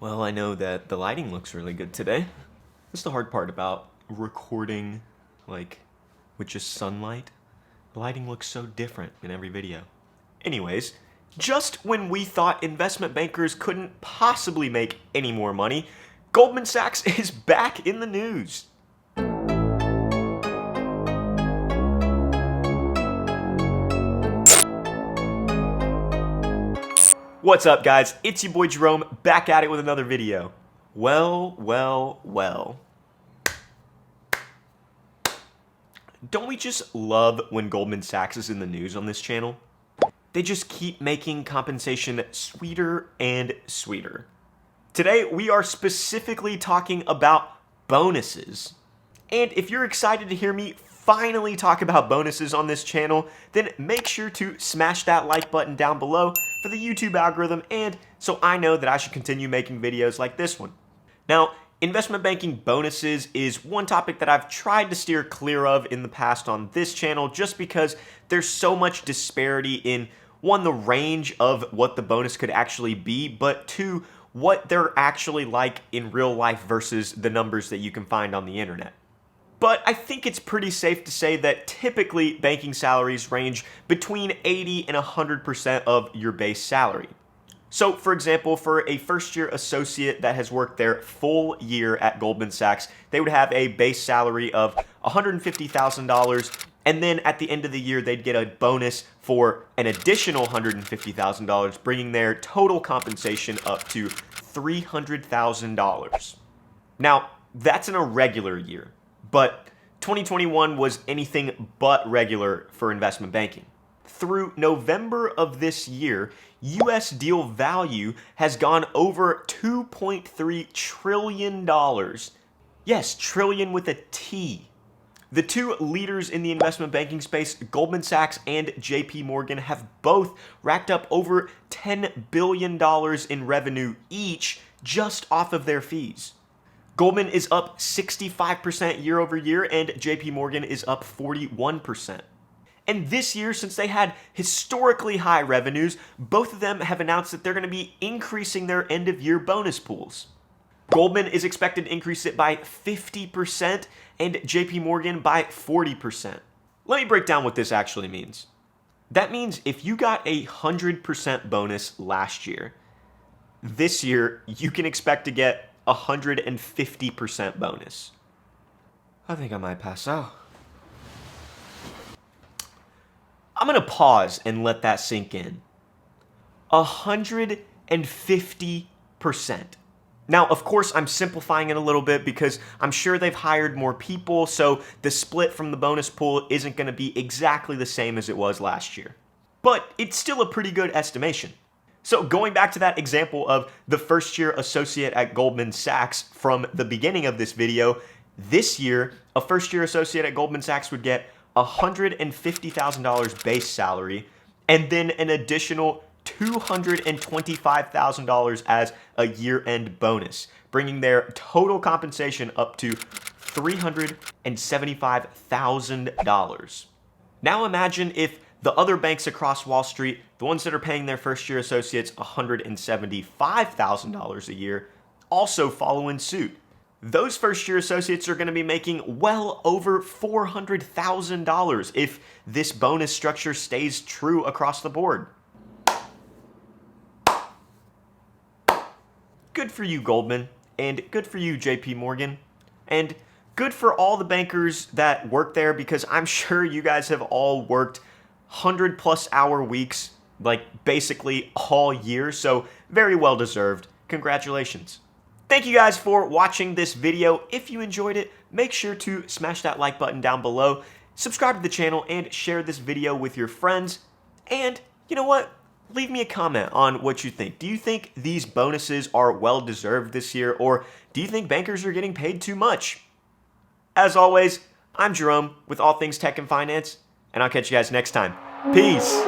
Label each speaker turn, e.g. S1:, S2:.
S1: Well, I know that the lighting looks really good today. That's the hard part about recording, with just sunlight. The lighting looks so different in every video. Anyways, just when we thought investment bankers couldn't possibly make any more money, Goldman Sachs is back in the news. What's up, guys? It's your boy Jerome, back at it with another video. Well. Don't we just love when Goldman Sachs is in the news on this channel? They just keep making compensation sweeter and sweeter. Today, we are specifically talking about bonuses. And if you're excited to hear me finally talk about bonuses on this channel, then make sure to smash that like button down below for the YouTube algorithm and so I know that I should continue making videos like this one. Now, investment banking bonuses is one topic that I've tried to steer clear of in the past on this channel just because there's so much disparity in, one, the range of what the bonus could actually be, but two, what they're actually like in real life versus the numbers that you can find on the internet. But I think it's pretty safe to say that typically banking salaries range between 80 and 100% of your base salary. So, for example, for a first-year associate that has worked their full year at Goldman Sachs, they would have a base salary of $150,000, and then at the end of the year, they'd get a bonus for an additional $150,000, bringing their total compensation up to $300,000. Now, that's in a regular year. But 2021 was anything but regular for investment banking. Through November of this year, US deal value has gone over $2.3 trillion. Yes, trillion with a T. The two leaders in the investment banking space, Goldman Sachs and J.P. Morgan, have both racked up over $10 billion in revenue each just off of their fees. Goldman is up 65% year over year, and JP Morgan is up 41%. And this year, since they had historically high revenues, both of them have announced that they're going to be increasing their end-of-year bonus pools. Goldman is expected to increase it by 50% and JP Morgan by 40%. Let me break down what this actually means. That means if you got a 100% bonus last year, this year you can expect to get 150% bonus. I think I might pass out. I'm gonna pause and let that sink in. 150%. Now, of course, I'm simplifying it a little bit because I'm sure they've hired more people, so the split from the bonus pool isn't gonna be exactly the same as it was last year. But it's still a pretty good estimation. So going back to that example of the first-year associate at Goldman Sachs from the beginning of this video, this year, a first-year associate at Goldman Sachs would get $150,000 base salary and then an additional $225,000 as a year-end bonus, bringing their total compensation up to $375,000. Now imagine if the other banks across Wall Street, the ones that are paying their first-year associates $175,000 a year, also follow in suit. Those first-year associates are going to be making well over $400,000 if this bonus structure stays true across the board. Good for you, Goldman, and good for you, J.P. Morgan, and good for all the bankers that work there because I'm sure you guys have all worked 100+ hour weeks, basically all year, so very well deserved. Congratulations. Thank you guys for watching this video. If you enjoyed it, make sure to smash that like button down below, subscribe to the channel, and share this video with your friends. And you know what? Leave me a comment on what you think. Do you think these bonuses are well deserved this year, or do you think bankers are getting paid too much? As always, I'm Jerome with All Things Tech and Finance, and I'll catch you guys next time. Peace.